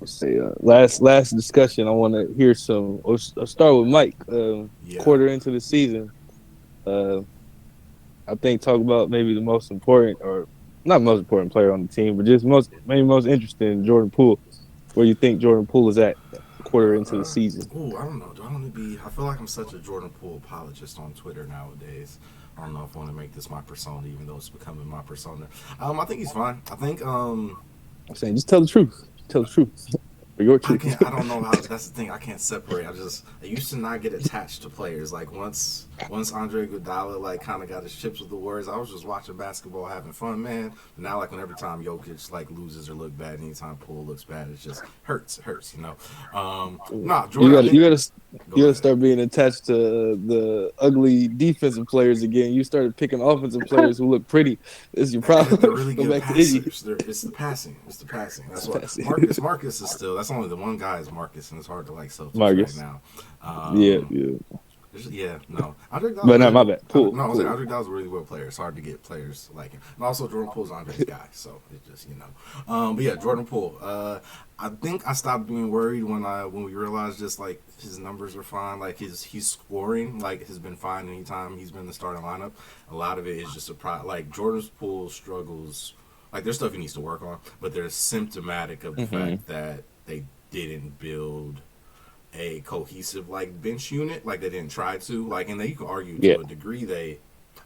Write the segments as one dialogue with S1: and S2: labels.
S1: say last discussion. I want to hear some. I'll start with Mike.
S2: Yeah.
S1: Quarter into the season, uh, I think talk about maybe the most important, or not most important player on the team, but just maybe most interesting, Jordan Poole. Where you think Jordan Poole is at a quarter into the
S2: Uh,
S1: season?
S2: I don't know. Do I want to be? I feel like I'm such a Jordan Poole apologist on Twitter nowadays. I don't know if I want to make this my persona, even though it's becoming my persona. I think he's fine. I think
S1: I'm saying just tell the truth. Tell the truth, or your
S2: I
S1: truth.
S2: can't. I don't know how. That's the thing. I can't separate. I used to not get attached to players. Like once Andre Iguodala like kind of got his chips with the Warriors, I was just watching basketball, having fun, man. But now like when every time Jokic like loses or look bad, anytime Poole looks bad, it just hurts. It hurts, you know. Nah,
S1: You
S2: Jordan. I
S1: got to
S2: think.
S1: you
S2: Go
S1: got to
S2: ahead.
S1: start being attached to the ugly defensive players again. You started picking offensive players who look pretty. This is your
S2: And they're
S1: problem.
S2: really
S1: Go
S2: good
S1: back to Iggy.
S2: passers. It's the passing. It's the passing. That's
S1: It's
S2: what
S1: passing.
S2: Marcus is still. That's only the one guy is Marcus, and it's hard to like selfish right
S1: Marcus.
S2: now.
S1: Yeah,
S2: Um,
S1: yeah.
S2: yeah, no. Andre Iguodala's
S1: But not
S2: really
S1: my bad. Poole,
S2: no. I was like
S1: Poole.
S2: Andre Iguodala's a really well player. It's hard to get players like him, and also Jordan Poole's Andre's guy. So it just But yeah, Jordan Poole. I think I stopped being worried when we realized just like his numbers are fine. Like he's scoring like has been fine anytime he's been in the starting lineup. A lot of it is just like Jordan Poole struggles. Like there's stuff he needs to work on, but they're symptomatic of the
S1: Mm-hmm.
S2: fact that they didn't build a cohesive like bench unit. Like they didn't try to. Like and they you can argue
S1: Yeah,
S2: to a degree they.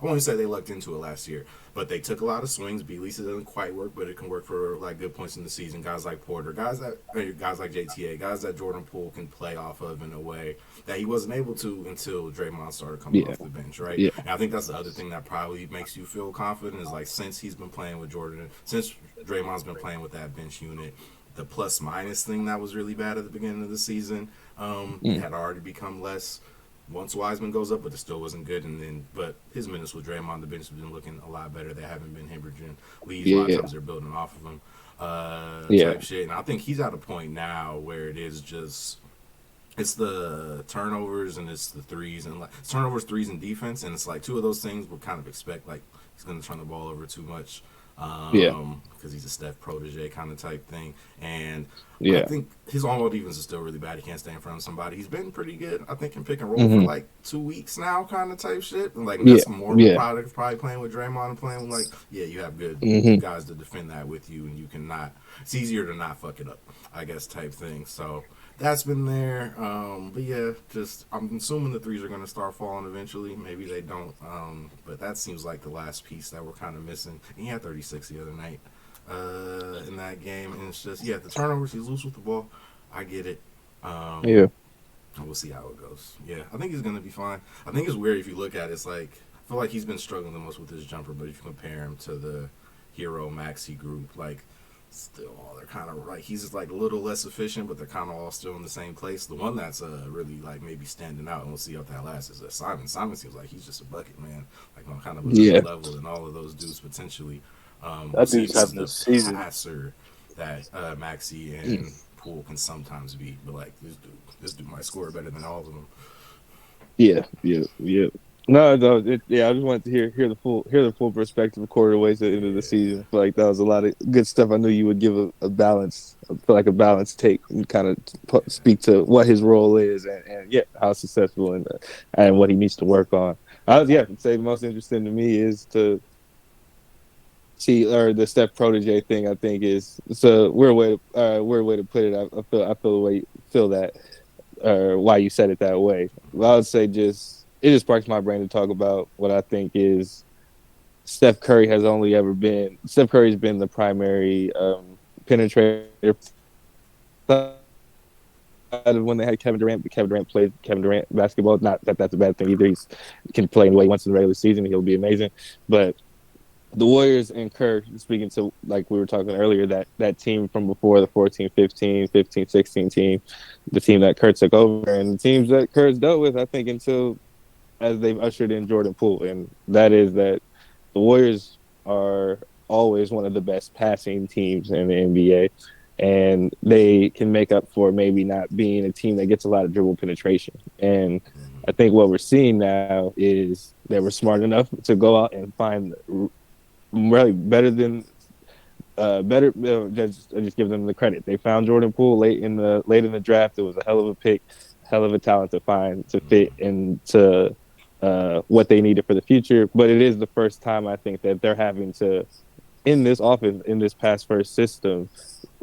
S2: I won't say they lucked into it last year, but they took a lot of swings. Lisa doesn't quite work, but it can work for like good points in the season. Guys like Porter, guys like JTA, guys that Jordan Poole can play off of in a way that he wasn't able to until Draymond started coming
S1: yeah,
S2: off the bench, right?
S1: yeah,
S2: And I think that's the other thing that probably makes you feel confident is like since he's been playing with Jordan, since Draymond's been playing with that bench unit, the plus minus thing that was really bad at the beginning of the season
S1: mm,
S2: had already become less once Wiseman goes up, but it still wasn't good. But his minutes with Draymond, the bench has been looking a lot better. They haven't been hemorrhaging leads. A lot of
S1: yeah,
S2: times they're building off of him,
S1: yeah,
S2: type shit. And I think he's at a point now where it is just it's the turnovers and it's the threes and like turnovers, threes, and defense. And it's like two of those things we'll kind of expect. Like he's going to turn the ball over too much
S1: yeah,
S2: because he's a Steph protege kind of type thing. And I
S1: yeah.
S2: think his on-ball defense is still really bad. He can't stay in front of somebody. He's been pretty good, I think, in pick and roll for
S1: Mm-hmm.
S2: like 2 weeks now, kind of type shit. And like
S1: Yeah,
S2: that's more of a
S1: yeah.
S2: product of probably playing with Draymond and playing with like, yeah, you have good
S1: Mm-hmm.
S2: guys to defend that with you, and you can not. It's easier to not fuck it up, I guess, type thing. So that's been there. But yeah, just I'm assuming the threes are going to start falling eventually. Maybe they don't. But that seems like the last piece that we're kind of missing. And he had 36 the other night in that game, and it's just yeah, the turnovers. He's loose with the ball. I get it.
S1: Yeah.
S2: And we'll see how it goes. Yeah, I think he's going to be fine. I think it's weird if you look at it. It's like I feel like he's been struggling the most with his jumper, but if you compare him to the Hero Maxi group, like still all they're kind of like he's just like a little less efficient, but they're kind of all still in the same place. The one that's really like maybe standing out, and we'll see how that lasts, is Simon. Simon seems like he's just a bucket man, like on kind of another
S1: Yeah.
S2: level than all of those dudes potentially. We'll
S3: That
S2: see if
S3: dude's
S2: he's
S3: having
S2: the
S3: a season.
S2: passer that Maxi
S1: Mm.
S2: and Poole can sometimes be, but like this dude might score better than all of them.
S1: Yeah. Yeah. Yeah. No, no, yeah. I just wanted to hear the full perspective of quarterways at the end of the
S2: Yeah,
S1: season. I feel like that was a lot of good stuff. I knew you would give a balance, I feel like a balanced take, and kind of speak to what his role is and yeah, how successful and what he needs to work on. I was I'd say the most interesting to me is to see or the Steph protege thing. I think is it's a weird way to put it. I feel the way feel that or why you said it that way. Well, I would say just it just sparks my brain to talk about what I think is Steph Curry's been the primary penetrator of when they had Kevin Durant, but Kevin Durant played Kevin Durant basketball. Not that that's a bad thing either. He can play any way once in the regular season. He'll be amazing. But the Warriors and Kerr, speaking to like we were talking earlier, that team from before the 14-15, 15-16 team, the team that Kerr took over, and the teams that Kerr's dealt with, I think, until as they've ushered in Jordan Poole, and that is that the Warriors are always one of the best passing teams in the NBA, and they can make up for maybe not being a team that gets a lot of dribble penetration. And I think what we're seeing now is that we're smart enough to go out and find really better than better. Just give them the credit. They found Jordan Poole late in the draft. It was a hell of a pick, hell of a talent to find to fit into what they needed for the future. But it is the first time I think that they're having to in this offense in this pass first system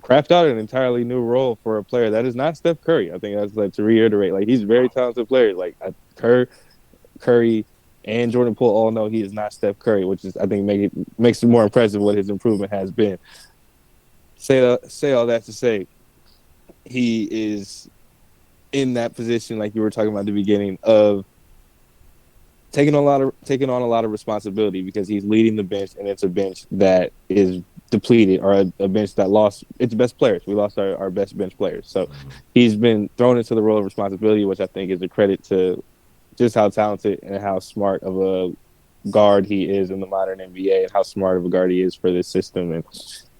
S1: craft out an entirely new role for a player that is not Steph Curry. I think that's like to reiterate, like he's a very talented player. Like Curry and Jordan Poole all know he is not Steph Curry, which is I think makes it more impressive what his improvement has been. Say all that to say he is in that position, like you were talking about at the beginning, of taking on a lot of responsibility because he's leading the bench, and it's a bench that is depleted, or a bench that lost its best players. We lost our best bench players, so he's been thrown into the role of responsibility, which I think is a credit to just how talented and how smart of a guard he is in the modern NBA, and how smart of a guard he is for this system.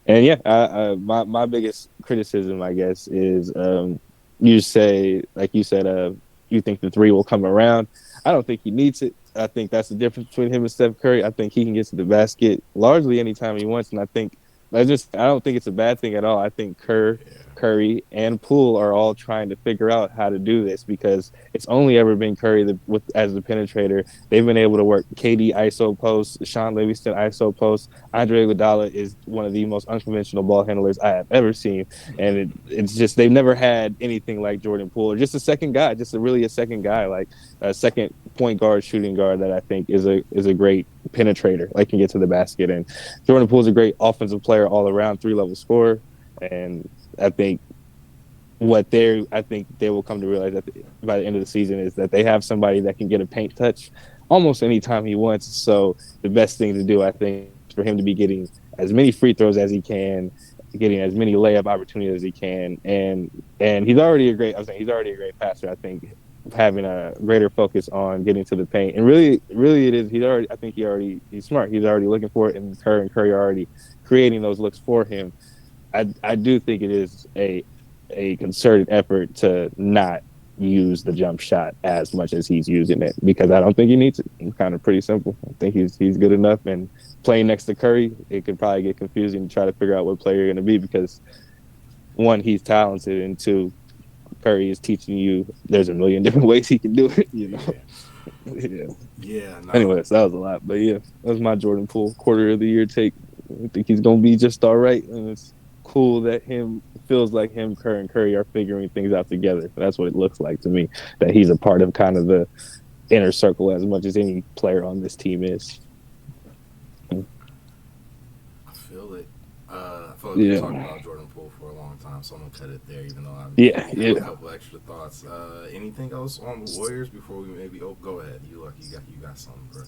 S1: And yeah, my biggest criticism, I guess, is you say, like you said, you think the three will come around. I don't think he needs it. I think that's the difference between him and Steph Curry. I think he can get to the basket largely anytime he wants, and I don't think it's a bad thing at all. I think Curry, and Poole are all trying to figure out how to do this because it's only ever been Curry as the penetrator. They've been able to work KD ISO posts, Sean Livingston ISO posts. Andre Iguodala is one of the most unconventional ball handlers I have ever seen, and it's just they've never had anything like Jordan Poole, or just a second guy, really a second guy, like a second point guard, shooting guard that I think is a great penetrator, like can get to the basket. And Jordan Poole is a great offensive player all around, 3-level scorer, and I think I think they will come to realize that by the end of the season is that they have somebody that can get a paint touch almost anytime he wants. So the best thing to do, I think, is for him to be getting as many free throws as he can, getting as many layup opportunities as he can, and he's already a great passer. I think having a greater focus on getting to the paint, and really it is. He's smart. He's already looking for it, and Curry are already creating those looks for him. I do think it is a concerted effort to not use the jump shot as much as he's using it because I don't think he needs it. It's kind of pretty simple. I think he's good enough, and playing next to Curry, it could probably get confusing to try to figure out what player you're going to be because one, he's talented, and two, Curry is teaching you there's a million different ways he can do it.
S2: Yeah.
S1: Yeah.
S2: Yeah, no.
S1: Anyways, that was a lot, but yeah, that was my Jordan Poole quarter of the year take. I think he's gonna be just all right, and it's cool that him feels like him, Kerr, and Curry are figuring things out together. That's what it looks like to me. That he's a part of kind of the inner circle as much as any player on this team is.
S2: I feel it. I feel like we've been
S1: Yeah,
S2: talking about Jordan Poole for a long time, so I'm gonna cut it there. Even though I
S1: yeah,
S2: maybe have
S1: yeah.
S2: a couple extra thoughts. Anything else on the Warriors before we maybe? Oh, go ahead. You got something, bro.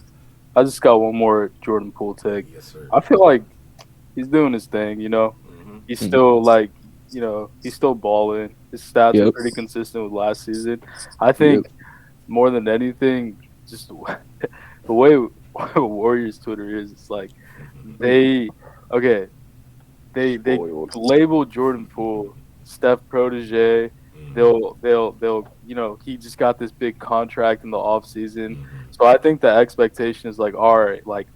S3: I just got one more Jordan Poole take.
S2: Yes, sir.
S3: I feel like he's doing his thing.
S2: Mm-hmm.
S3: He's
S1: Mhm.
S3: still like, he's still balling. His stats are
S1: Yep,
S3: pretty consistent with last season. I
S1: yep.
S3: think more than anything, just the way Warriors Twitter is, it's like they okay, they
S1: Spoiled.
S3: label Jordan Poole Steph protege.
S2: Mm-hmm.
S3: They'll he just got this big contract in the off season.
S2: Mm-hmm.
S3: So I think the expectation is like, all right, like,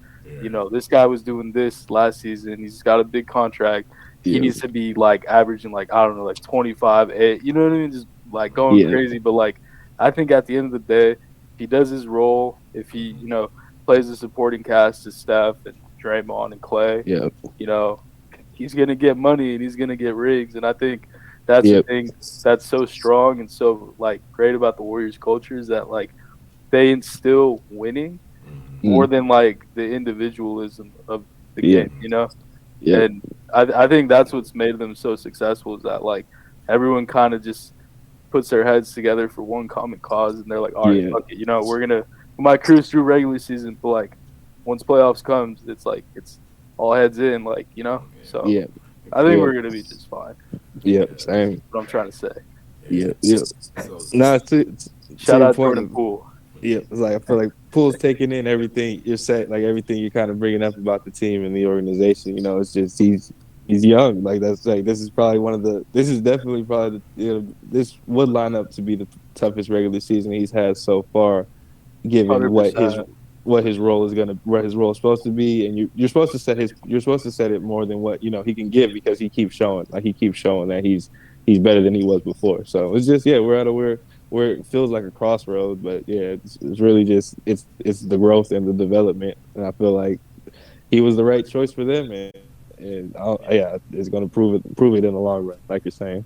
S2: Yeah.
S3: this guy was doing this last season. He's got a big contract. He
S1: Yep,
S3: needs to be like averaging like, I don't know, like 25, 8, you know what I mean? Just like going
S1: yeah,
S3: crazy. But like I think at the end of the day, if he does his role, if he, plays the supporting cast to Steph and Draymond and Clay,
S1: yep,
S3: you know, he's gonna get money and he's gonna get rigs. And I think that's the
S1: yep,
S3: thing that's so strong and so like great about the Warriors culture is that like they instill winning
S2: Mm-hmm.
S3: more
S1: mm,
S3: than like the individualism of the
S1: yeah,
S3: game.
S1: yep,
S3: And I think that's what's made them so successful is that like everyone kind of just puts their heads together for one common cause and they're like, all right,
S1: yeah,
S3: fuck it, we might cruise through regular season, but like once playoffs comes, it's like it's all heads in, like,
S2: Yeah.
S3: so
S1: yeah,
S3: I think
S1: yep,
S3: we're gonna be just fine.
S1: yep.
S2: Yeah.
S1: Same.
S3: What I'm trying to say.
S1: Yep,
S2: Yeah.
S1: yep.
S2: So.
S1: No, to
S3: Shout
S1: your
S3: out Jordan
S1: point.
S3: Poole.
S1: Yeah, it's like I feel like Poole's taking in everything you're saying, like everything you're kind of bringing up about the team and the organization. It's just he's young. Like that's like this is definitely probably this would line up to be the toughest regular season he's had so far, given what his
S3: 100%.
S1: what his role is gonna what his role is supposed to be, and you're supposed to set his you're supposed to set it more than what he can give because he keeps showing that he's better than he was before. So it's just we're at a where it feels like a crossroads, but it's really just it's the growth and the development, and I feel like he was the right choice for them, and it's going to prove it in the long run, like you're saying.